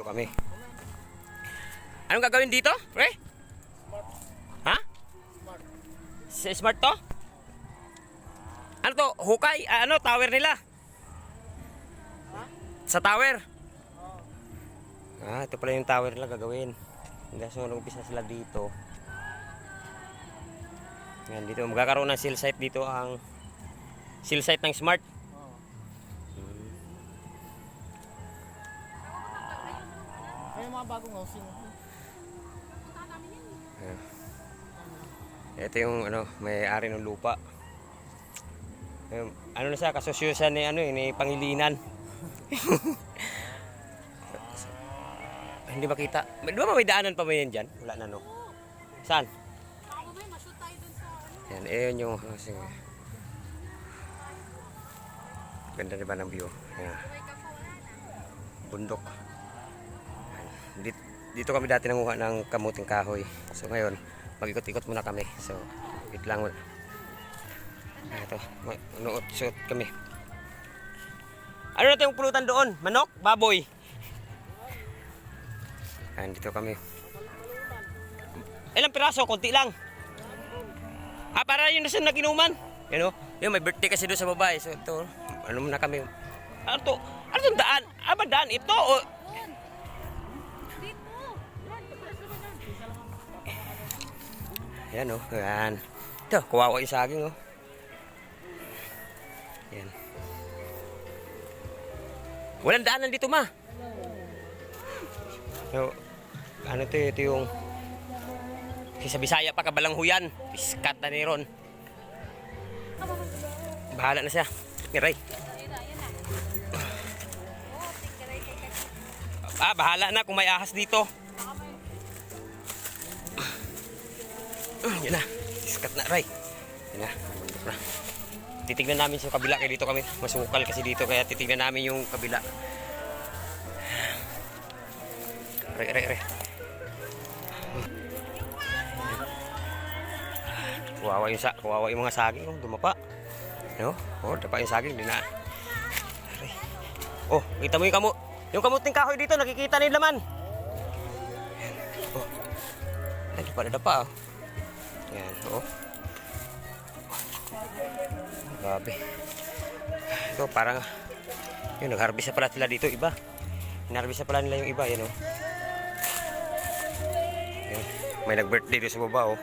kami. Anong gagawin dito, pre? Ha? Smart to? Ano to? Hukay? Ano? Tower nila? Sa tower? Ito pala yung tower nila gagawin. So, nag-umpisa sila dito. Yan, dito. Magkakaroon ng cell site dito ang cell site ng Smart. May mga bagong housing. Ito yung may-ari ng lupa. Ano na siya, kasosyo siya ni ni Pangilinan. Hindi makita. Di ba may daanan pa ba yan dyan? Wala na, no? Saan? Yan, yun yung housing. Ganda diba ng view? Yan. Bundok. Dito kami dati nanguha ng kamuting kahoy. So ngayon, mag-ikot-ikot muna kami. So, wait lang muna. Ito, suot kami. Ano natin yung pulutan doon? Manok? Baboy? Ayan, dito kami. Ilang piraso? Konti lang. Para yun na siya naginuman. Yan o. Yung may birthday kasi doon sa babae. So, ito, ano muna kami. Ano to? Ano itong daan? Ba daan? Ito o... Yan o, yan. Ito, kawawa yung saging o. Yan. Walang daanan dito, ma. So, ito yung sa Bisaya pa, kabalanghuyan. Piskat na ni Ron. Bahala na siya. Miray. Bahala na kung may ahas dito. Yan na, iskat na, Ray. Yan na, bundok na. Titignan namin sa kabila, kaya dito kami masukal kasi dito, kaya titignan namin yung kabila. Ray. Kawawa yung mga saging, dumapa. No? Dapa yung saging, di na. Ray. Kita mo yung kamuting kahoy dito, nakikita na yung laman. Dapa. Yan, Grabe. Ito, parang yun, nag-harvest na pala sila dito, iba. Nag-harvest na pala nila yung iba, yan, Yan. May nag-birthday doon sa baba,